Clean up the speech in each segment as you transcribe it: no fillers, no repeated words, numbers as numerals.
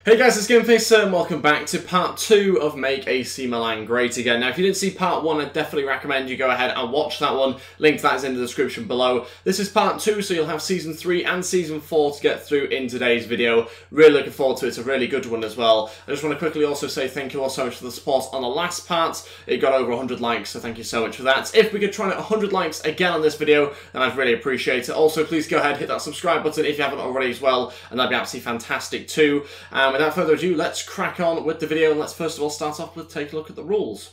Hey guys, it's GameFace and welcome back to part 2 of Make AC Milan Great Again. Now if you didn't see part 1, I definitely recommend you go ahead and watch that one. Link to that is in the description below. This is part 2, so you'll have season 3 and season 4 to get through in today's video. Really looking forward to it. It's a really good one as well. I just want to quickly also say thank you all so much for the support on the last part. It got over 100 likes, so thank you so much for that. If we could try and hit 100 likes again on this video, then I'd really appreciate it. Also, please go ahead, hit that subscribe button if you haven't already as well, and that'd be absolutely fantastic too. Without further ado, let's crack on with the video, and let's first of all start off with take a look at the rules.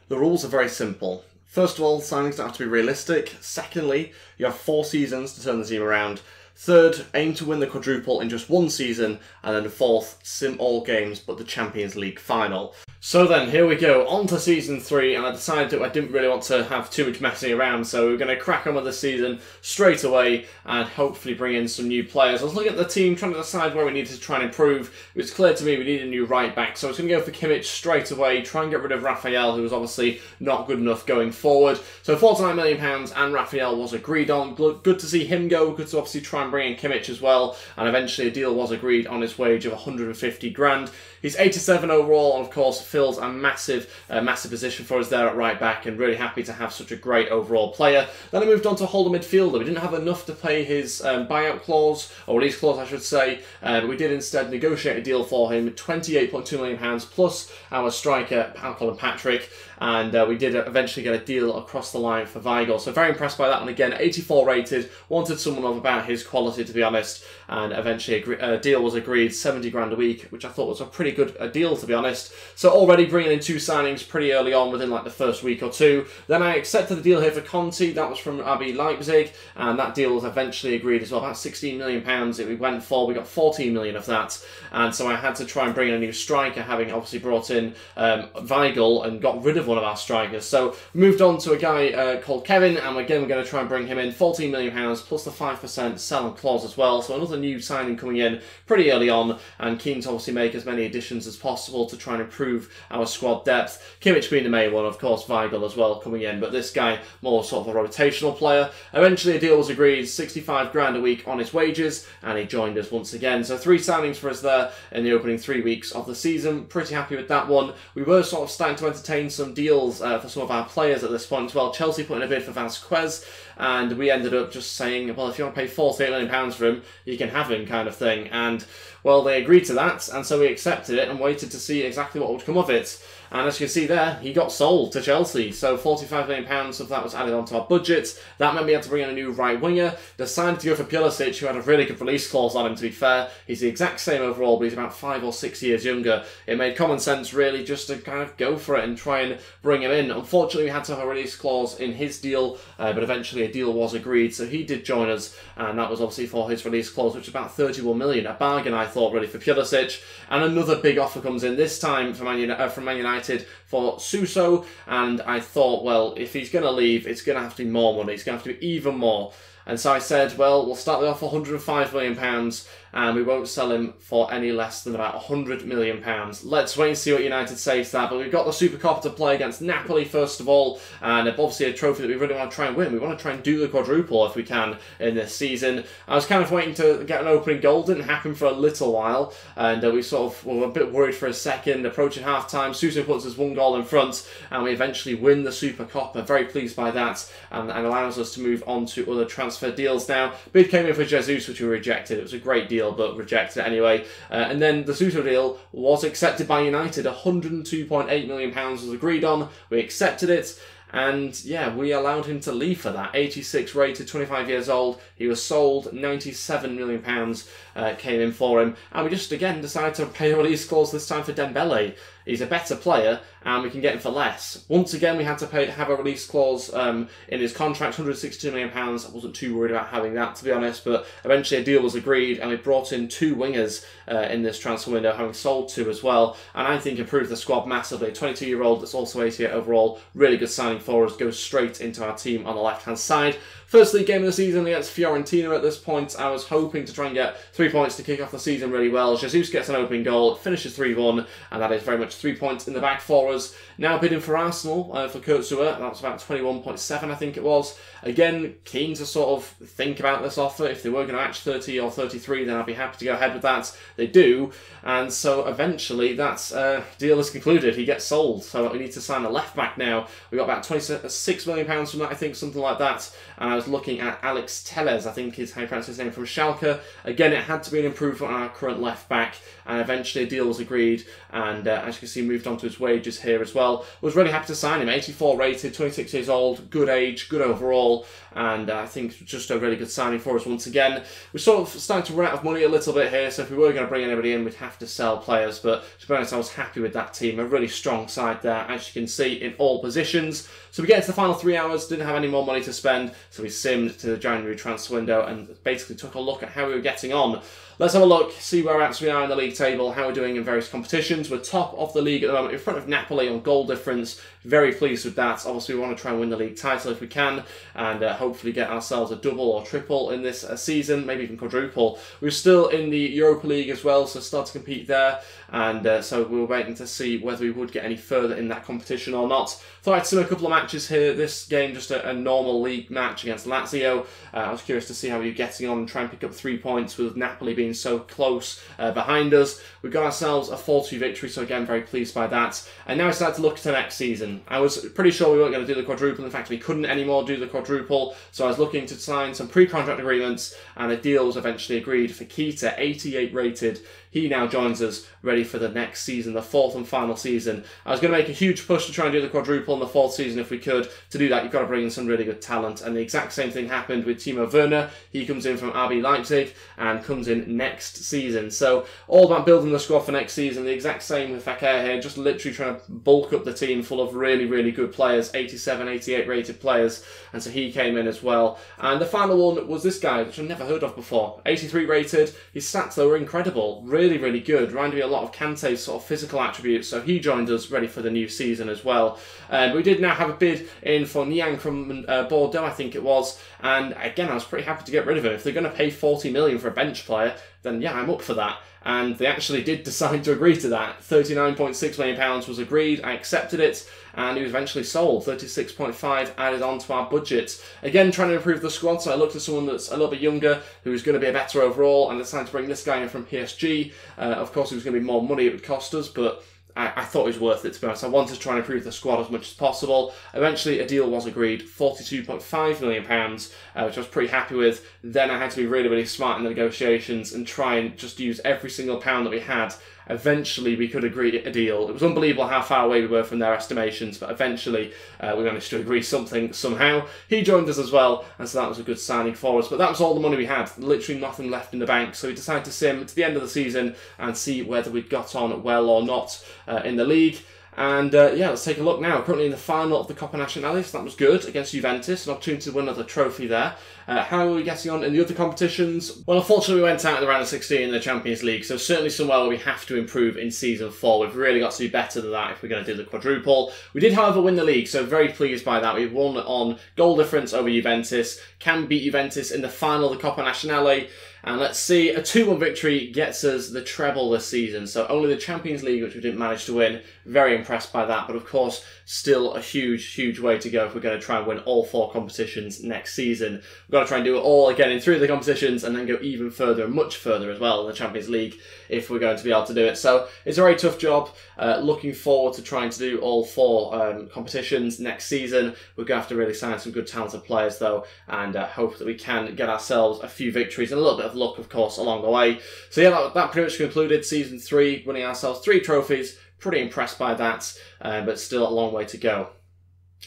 The rules are very simple. First of all, signings don't have to be realistic. Secondly, you have 4 seasons to turn the team around. Third, aim to win the quadruple in just 1 season. And then fourth, sim all games but the Champions League final. So then, here we go, on to season 3, and I decided that I didn't really want to have too much messing around, so we're going to crack on with the season straight away and hopefully bring in some new players. I was looking at the team, trying to decide where we needed to try and improve. It was clear to me we needed a new right back, so I was going to go for Kimmich straight away, try and get rid of Raphael, who was obviously not good enough going forward. So £49 million and Raphael was agreed on. Good to see him go, good to obviously try and bring in Kimmich as well, and eventually a deal was agreed on his wage of 150 grand. He's 87 overall, and of course fills a massive position for us there at right back, and really happy to have such a great overall player. Then I moved on to hold a midfielder. We didn't have enough to pay his buyout clause, or release clause I should say, but we did instead negotiate a deal for him, £28.2 million plus our striker, I'll call him Patrick, and we did eventually get a deal across the line for Weigl. So very impressed by that one again, 84 rated, wanted someone of about his quality to be honest, and eventually a deal was agreed, 70 grand a week, which I thought was a pretty good deal to be honest. So already bringing in 2 signings pretty early on within like the first week or 2. Then I accepted the deal here for Conti, that was from RB Leipzig, and that deal was eventually agreed as well, about £16 million that we went for. We got 14 million of that, and so I had to try and bring in a new striker, having obviously brought in Weigl and got rid of one of our strikers. So moved on to a guy called Kevin, and again we're going to try and bring him in, £14 million plus the 5% sell-on clause as well. So another new signing coming in pretty early on, and keen to obviously make as many additions as possible to try and improve our squad depth. Kimmich being the main one, of course Weigl as well coming in, but this guy more sort of a rotational player. Eventually a deal was agreed, 65 grand a week on his wages, and he joined us once again. So 3 signings for us there in the opening 3 weeks of the season. Pretty happy with that one. We were sort of starting to entertain some deals for some of our players at this point as well. Chelsea put in a bid for Vasquez, and we ended up just saying, well, if you want to pay £48 million for him, you can have him, kind of thing. And well, they agreed to that, and so we accepted it and waited to see exactly what would come of it. And as you can see there, he got sold to Chelsea. So £45 million of that was added onto our budget. That meant we had to bring in a new right winger. Decided to go for Pulisic, who had a really good release clause on him, to be fair. He's the exact same overall, but he's about 5 or 6 years younger. It made common sense, really, just to kind of go for it and try and bring him in. Unfortunately, we had to have a release clause in his deal, but eventually a deal was agreed. So he did join us, and that was obviously for his release clause, which is about 31 million. A bargain, I thought, really, for Pulisic. And another big offer comes in, this time from Man United for Suso, and I thought, well, if he's going to leave, it's going to have to be more money. It's going to have to be even more. And so I said, well, we'll start the offer £105 million, and we won't sell him for any less than about £100 million. Let's wait and see what United say to that. But we've got the Super Cup to play against Napoli first of all, and obviously a trophy that we really want to try and win. We want to try and do the quadruple if we can in this season. I was kind of waiting to get an opening goal. Didn't happen for a little while, and we sort of were a bit worried for a second. Approaching half-time, Suso puts us 1 goal in front, and we eventually win the Super Cup. I'm very pleased by that, and allows us to move on to other transfer deals now. Bid came in for Jesus, which we rejected. It was a great deal, but rejected it anyway. And then the Suso deal was accepted by United. £102.8 million was agreed on. We accepted it. And yeah, we allowed him to leave for that. 86 rated, 25 years old. He was sold, £97 million came in for him. And we just, again, decided to pay a release clause this time for Dembele. He's a better player, and we can get him for less. Once again, we had to have a release clause in his contract, £162 million. I wasn't too worried about having that, to be honest, but eventually a deal was agreed, and we brought in 2 wingers in this transfer window, having sold 2 as well, and I think improved the squad massively. A 22-year-old that's also 88 overall, really good signing signing for us goes straight into our team on the left-hand side. First league game of the season against Fiorentina at this point. I was hoping to try and get 3 points to kick off the season really well. Jesus gets an opening goal, finishes 3-1, and that is very much 3 points in the bag for us. Now bidding for Arsenal for Quadruple. That was about 21.7, I think it was. Again, keen to sort of think about this offer. If they were going to match 30 or 33, then I'd be happy to go ahead with that. They do, and so eventually that deal is concluded. He gets sold, so we need to sign a left back now. We got about £26 million from that, I think, something like that. And I was looking at Alex Telles, I think is how you pronounce his name, from Schalke. Again, it had to be an improvement on our current left back, and eventually a deal was agreed, and as you can see, moved on to his wages here as well. Was really happy to sign him. 84 rated, 26 years old, good age, good overall, and I think just a really good signing for us once again. We're sort of starting to run out of money a little bit here, so if we were going to bring anybody in, we'd have to sell players, but to be honest, I was happy with that team. A really strong side there, as you can see, in all positions. So we get into the final 3 hours, didn't have any more money to spend, so we simmed to the January transfer window and basically took a look at how we were getting on. Let's have a look, see whereabouts we are in the league table, how we're doing in various competitions. We're top of the league at the moment, in front of Napoli on goal difference. Very pleased with that. Obviously, we want to try and win the league title if we can, and hopefully get ourselves a double or triple in this season, maybe even quadruple. We're still in the Europa League as well, so start to compete there, and so we were waiting to see whether we would get any further in that competition or not. Thought I'd sim a couple of matches here. This game, just a normal league match against Lazio. I was curious to see how we were getting on and try and pick up 3 points with Napoli being so close behind us. We got ourselves a 4-2 victory, so again, very pleased by that. And now I start to look to next season. I was pretty sure we weren't going to do the quadruple. In fact, we couldn't anymore do the quadruple, so I was looking to sign some pre-contract agreements, and a deal was eventually agreed for Keita, 88 rated. He now joins us, ready for the next season, the 4th and final season. I was going to make a huge push to try and do the quadruple in the 4th season if we could. To do that, you've got to bring in some really good talent, and the exact same thing happened with Timo Werner. He comes in from RB Leipzig and comes in next season. So all about building the squad for next season. The exact same with Fakir here, just literally trying to bulk up the team full of really, really good players, 87, 88 rated players, and so he came in as well. And the final one was this guy, which I've never heard of before, 83 rated. His stats, though, were incredible. Really, really good. Reminded me a lot of Kante's sort of physical attributes, so he joined us ready for the new season as well. We did now have a bid in for Niang from Bordeaux, I think it was, and again, I was pretty happy to get rid of him. If they're going to pay 40 million for a bench player, then yeah, I'm up for that. And they actually did decide to agree to that. £39.6 million was agreed. I accepted it, and he was eventually sold. 36.5 added onto our budget. Again, trying to improve the squad, so I looked at someone that's a little bit younger, who was going to be a better overall, and decided to bring this guy in from PSG. Of course, it was going to be more money it would cost us, but I thought it was worth it, to be honest. I wanted to try and improve the squad as much as possible. Eventually, a deal was agreed, £42.5 million, which I was pretty happy with. Then I had to be really, really smart in the negotiations and try and just use every single pound that we had. Eventually, we could agree a deal. It was unbelievable how far away we were from their estimations, but eventually we managed to agree something somehow. He joined us as well, and so that was a good signing for us. But that was all the money we had, literally nothing left in the bank. So we decided to sim to the end of the season and see whether we'd got on well or not in the league. And yeah, let's take a look now. Currently in the final of the Coppa Nazionale, so that was good against Juventus, an opportunity to win another trophy there. How are we getting on in the other competitions? Well, unfortunately, we went out in the round of 16 in the Champions League, so certainly somewhere where we have to improve in Season 4. We've really got to do better than that if we're going to do the quadruple. We did, however, win the league, so very pleased by that. We won on goal difference over Juventus, can beat Juventus in the final of the Coppa Nazionale. And let's see, a 2-1 victory gets us the treble this season. So only the Champions League, which we didn't manage to win. Very impressed by that. But of course, still a huge, huge way to go if we're going to try and win all 4 competitions next season. We've got to try and do it all again in 3 of the competitions and then go even further and much further as well in the Champions League if we're going to be able to do it. So it's a very tough job. Looking forward to trying to do all 4 competitions next season. We're going to have to really sign some good talented players though, and hope that we can get ourselves a few victories and a little bit of luck, of course, along the way. So yeah, that pretty much concluded Season 3, winning ourselves 3 trophies. Pretty impressed by that, but still a long way to go.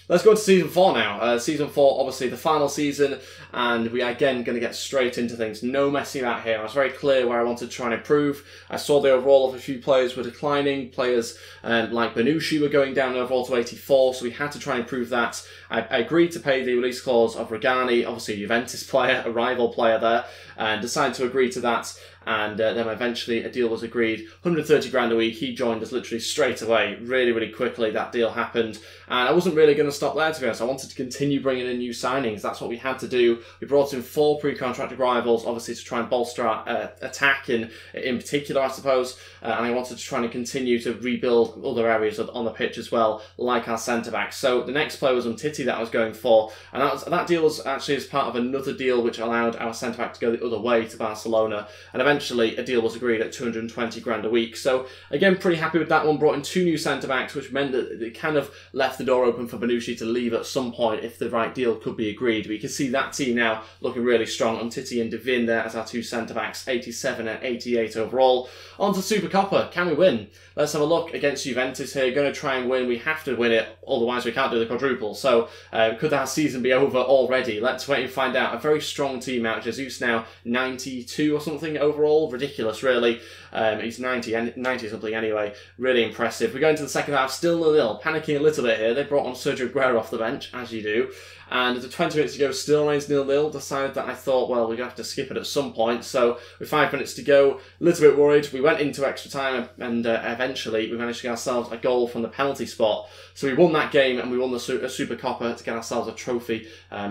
Let's go to Season 4 now. Season 4, obviously the final season, and we are again going to get straight into things. No messing about here. I was very clear where I wanted to try and improve. I saw the overall of a few players were declining. Players like Benucci were going down overall to 84, so we had to try and improve that. I agreed to pay the release clause of Regani, obviously a Juventus player, a rival player there, and decided to agree to that. and then eventually a deal was agreed, 130 grand a week. He joined us literally straight away, really quickly. That deal happened, and I wasn't really going to stop there, to be honest. I wanted to continue bringing in new signings. That's what we had to do. We brought in 4 pre-contract rivals, obviously to try and bolster our attack in particular, I suppose, and I wanted to try and continue to rebuild other areas on the pitch as well, like our centre-backs. So the next player was Umtiti that I was going for, and that deal was actually as part of another deal which allowed our centre-back to go the other way to Barcelona, and eventually a deal was agreed at 220 grand a week. So again, pretty happy with that one. Brought in 2 new centre-backs, which meant that it kind of left the door open for Bonucci to leave at some point if the right deal could be agreed. But you can see that team now looking really strong. Umtiti and Devin there as our 2 centre-backs, 87 and 88 overall. On to Super Coppa. Can we win? Let's have a look against Juventus here. Going to try and win. We have to win it, otherwise we can't do the quadruple. So could our season be over already? Let's wait and find out. A very strong team out. Jesus now 92 or something overall. Ridiculous, really. He's 90 something anyway. Really impressive. We go into the second half, still 0-0. Panicking a little bit here. They brought on Sergio Aguero off the bench, as you do. And the 20 minutes to go, still remains 0-0. Decided that I thought, well, we're going to have to skip it at some point. So with 5 minutes to go, a little bit worried. We went into extra time, and eventually we managed to get ourselves a goal from the penalty spot. So we won that game, and we won the Super Coppa to get ourselves a trophy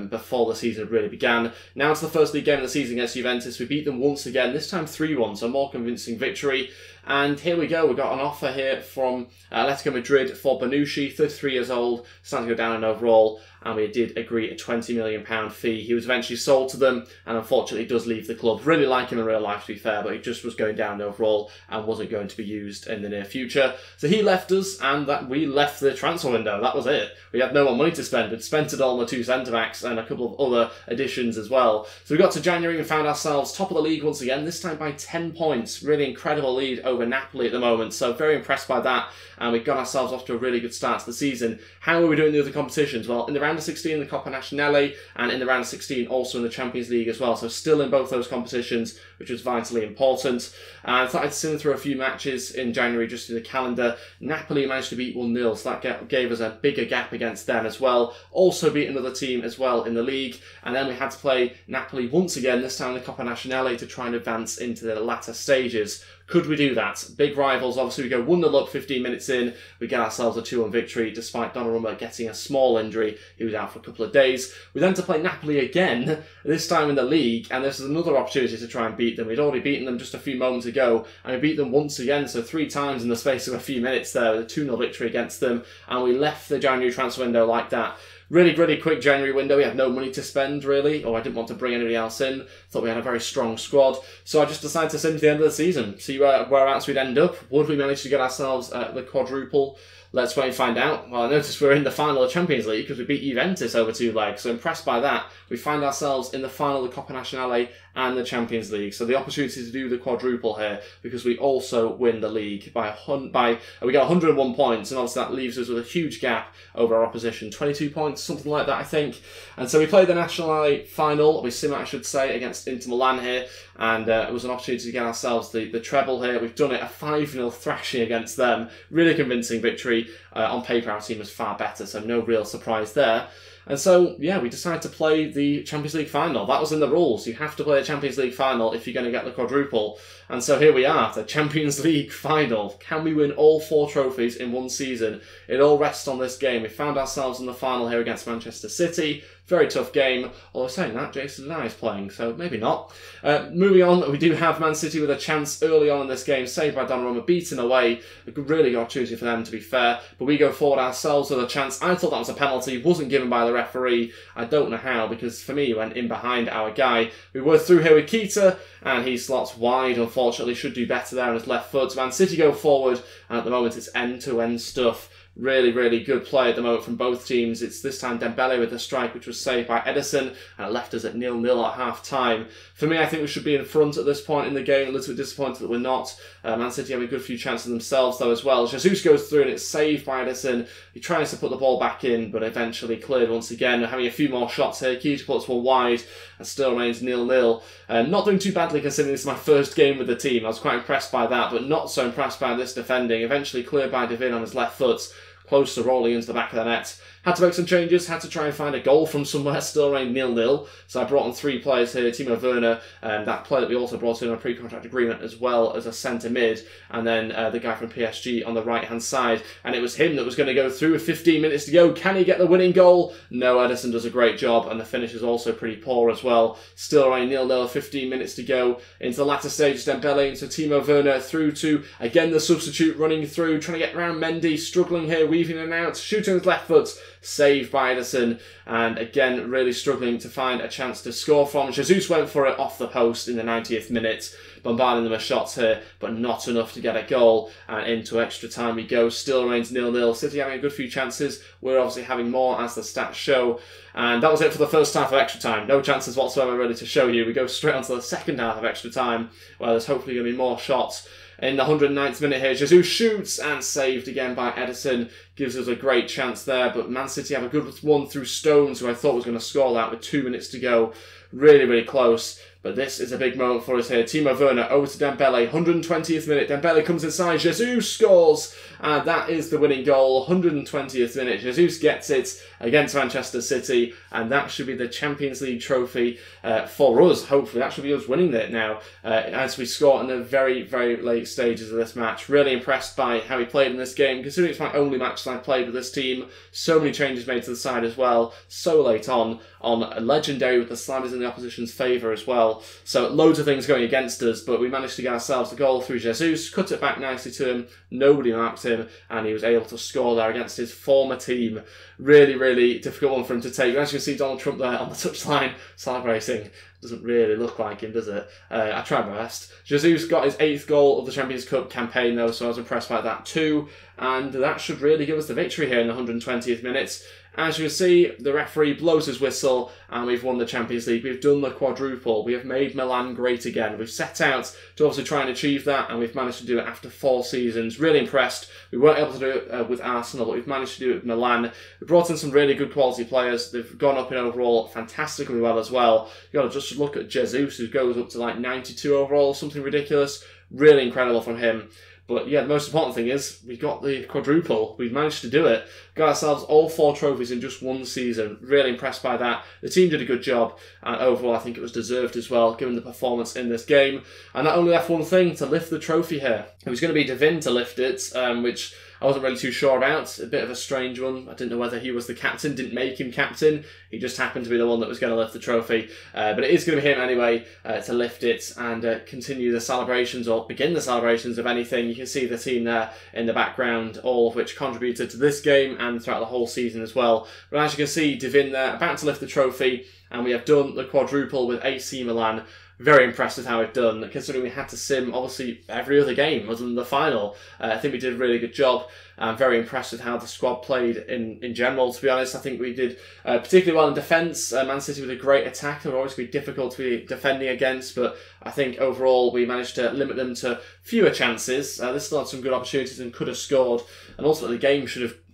before the season really began. Now to the first league game of the season against Juventus. We beat them once again, this time 3-1, so a more convincing victory. And here we go, we've got an offer here from Atletico Madrid for Bonucci, 33 years old, starting to go down in overall, and we did agree a £20 million fee. He was eventually sold to them, and unfortunately does leave the club. Really like him in real life, to be fair, but he just was going down overall and wasn't going to be used in the near future. So he left us, and we left the transfer window. That was it. We had no more money to spend. We'd spent it all on the 2 centre-backs and a couple of other additions as well. So we got to January and found ourselves top of the league once again, this time by 10 points. Really incredible lead over Napoli at the moment, so very impressed by that, and we got ourselves off to a really good start to the season. How are we doing in the other competitions? Well, in the round of 16 in the Coppa Nazionale, and in the round of 16 also in the Champions League as well, so still in both those competitions, which was vitally important. And I thought I'd seen through a few matches in January just in the calendar. Napoli managed to beat 1-0, so that gave us a bigger gap against them as well. Also beat another team as well in the league, and then we had to play Napoli once again, this time in the Coppa Nazionale, to try and advance into the latter stages. Could we do that? Big rivals, obviously we go 1-0 up 15 minutes in, we get ourselves a 2-1 victory despite Donnarumma getting a small injury. He was out for a couple of days. We then to play Napoli again, this time in the league, and this is another opportunity to try and beat them. We'd already beaten them just a few moments ago, and we beat them once again, so 3 times in the space of a few minutes there, with a 2-0 victory against them, and we left the January transfer window like that. Really quick January window. We had no money to spend, really, or I didn't want to bring anybody else in. Thought we had a very strong squad. So I just decided to send to the end of the season, see whereabouts we'd end up. Would we manage to get ourselves the quadruple? Let's wait and find out. Well, I noticed we're in the final of Champions League because we beat Juventus over 2 legs, so impressed by that. We find ourselves in the final of the Coppa Nazionale and the Champions League, so the opportunity to do the quadruple here because we also win the league we get 101 points, and obviously that leaves us with a huge gap over our opposition, 22 points, something like that, I think. And so we played the Nazionale final, I should say, against Inter Milan here, and it was an opportunity to get ourselves the treble here. We've done it, a 5-0 thrashing against them, really convincing victory. On paper our team was far better, so no real surprise there. And so, yeah, we decided to play the Champions League final. That was in the rules. You have to play a Champions League final if you're going to get the quadruple. And so here we are, the Champions League final. Can we win all 4 trophies in one season? It all rests on this game. We found ourselves in the final here against Manchester City. Very tough game. Although saying that, Jason Denayer is playing, so maybe not. Moving on, we do have Man City with a chance early on in this game, saved by Donnarumma, beaten away. A really good opportunity for them, to be fair. But we go forward ourselves with a chance. I thought that was a penalty. Wasn't given by the referee. I don't know how, because for me, he went in behind our guy. We were through here with Keita, and he slots wide, unfortunately. Should do better there on his left foot. Man City go forward, and at the moment it's end-to-end stuff. Really good play at the moment from both teams. It's this time Dembele with the strike, which was saved by Edison, and it left us at 0-0 at half-time. For me, I think we should be in front at this point in the game. A little bit disappointed that we're not. Man City have a good few chances themselves, though, as well. Jesus goes through, and it's saved by Edison. He tries to put the ball back in, but eventually cleared once again. We're having a few more shots here. Keita puts one wide, and still remains 0-0. Not doing too badly, considering this is my first game with the team. I was quite impressed by that, but not so impressed by this defending. Eventually cleared by Devin on his left foot, close to rolling into the back of the net. Had to make some changes, had to try and find a goal from somewhere, still remained 0-0. So I brought on 3 players here, Timo Werner, that player that we also brought in on a pre-contract agreement as well as a centre mid, and then the guy from PSG on the right-hand side. And it was him that was going to go through with 15 minutes to go. Can he get the winning goal? No, Ederson does a great job, and the finish is also pretty poor as well. Still remain 0-0, 15 minutes to go into the latter stages. Dembele into Timo Werner through to, again, the substitute running through, trying to get around Mendy, struggling here, weaving in and out, shooting his left foot, saved by Ederson, and again really struggling to find a chance to score from. Jesus went for it off the post in the 90th minute, bombarding them with shots here, but not enough to get a goal, and into extra time we go. Still remains 0-0. City having a good few chances. We're obviously having more, as the stats show, and that was it for the first half of extra time. No chances whatsoever really to show you. We go straight on to the second half of extra time, where there's hopefully going to be more shots. In the 109th minute here, Jesus shoots and saved again by Ederson. Gives us a great chance there, but Man City have a good one through Stones, who I thought was going to score that with 2 minutes to go. Really, really close. But this is a big moment for us here. Timo Werner over to Dembele. 120th minute. Dembele comes inside. Jesus scores. And that is the winning goal. 120th minute. Jesus gets it against Manchester City. And that should be the Champions League trophy for us. Hopefully that should be us winning it now. As we score in the very, very late stages of this match. Really impressed by how he played in this game. Considering it's my only match that I've played with this team. So many changes made to the side as well. So late on legendary with the sliders in the opposition's favour as well. So loads of things going against us, but we managed to get ourselves the goal through Jesus, cut it back nicely to him, nobody marked him, and he was able to score there against his former team. Really, really difficult one for him to take. As you can see Donald Trump there on the touchline celebrating. Doesn't really look like him, does it? I tried my best. Jesus got his 8th goal of the Champions Cup campaign though, so I was impressed by that too. And that should really give us the victory here in the 120th minute. As you see, the referee blows his whistle and we've won the Champions League. We've done the quadruple. We have made Milan great again. We've set out to obviously try and achieve that, and we've managed to do it after 4 seasons. Really impressed. We weren't able to do it with Arsenal, but we've managed to do it with Milan. We brought in some really good quality players. They've gone up in overall fantastically well as well. You've got to just look at Jesus, who goes up to like 92 overall, something ridiculous. Really incredible from him. But yeah, the most important thing is we got the quadruple. We've managed to do it. Got ourselves all 4 trophies in just 1 season. Really impressed by that. The team did a good job, and overall I think it was deserved as well, given the performance in this game. And that only left one thing, to lift the trophy here. It was going to be Devin to lift it, which I wasn't really too sure about. A bit of a strange one. I didn't know whether he was the captain. Didn't make him captain. He just happened to be the one that was going to lift the trophy. But it is going to be him anyway to lift it and continue the celebrations, or begin the celebrations of anything. You can see the team there in the background, all of which contributed to this game and throughout the whole season as well. But as you can see, Devin there about to lift the trophy, and we have done the quadruple with AC Milan. Very impressed with how we've done, considering we had to sim, obviously, every other game other than the final. I think we did a really good job. I'm very impressed with how the squad played in general, to be honest. I think we did particularly well in defence. Man City with a great attack. They're always going to be difficult to be defending against, but I think overall we managed to limit them to fewer chances. They still had some good opportunities and could have scored, and ultimately the game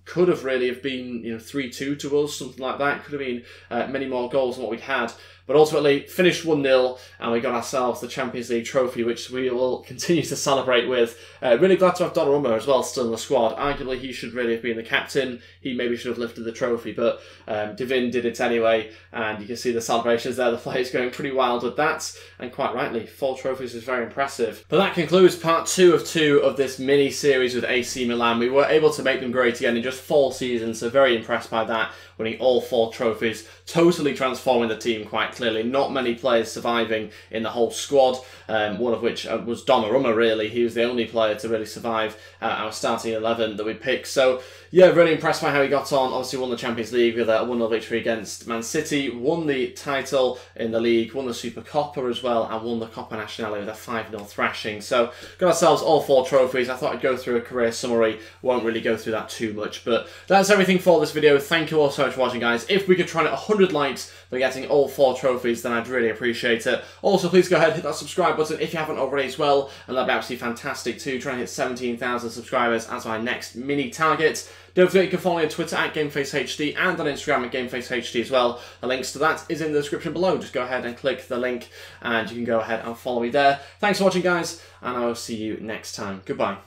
could have really have been 3-2 to us, something like that. Could have been many more goals than what we had. But ultimately, finished 1-0, and we got ourselves the Champions League trophy, which we will continue to celebrate with. Really glad to have Donnarumma as well still in the squad. Arguably, he should really have been the captain. He maybe should have lifted the trophy, but Devin did it anyway, and you can see the celebrations there. The players going pretty wild with that, and quite rightly, 4 trophies is very impressive. But that concludes part 2 of this mini-series with AC Milan. We were able to make them great again in just 4 seasons, so very impressed by that, winning all 4 trophies, totally transforming the team quite clearly. Not many players surviving in the whole squad, one of which was Donnarumma, really. He was the only player to really survive our starting 11 that we picked. So yeah, really impressed by how he got on. Obviously won the Champions League with a 1-0 victory against Man City, won the title in the league, won the Super Coppa as well, and won the Coppa Nacional with a 5-0 thrashing. So got ourselves all 4 trophies. I thought I'd go through a career summary. Won't really go through that too much, but that's everything for this video. Thank you all so much for watching, guys. If we could try and hit 100 likes for getting all 4 trophies, then I'd really appreciate it. Also, please go ahead and hit that subscribe button if you haven't already as well, and that'd be absolutely fantastic too. Trying to hit 17,000 subscribers as my next mini target. Don't forget you can follow me on Twitter at GameFaceHD and on Instagram at GameFaceHD as well. The links to that is in the description below. Just go ahead and click the link and you can go ahead and follow me there. Thanks for watching, guys, and I will see you next time. Goodbye.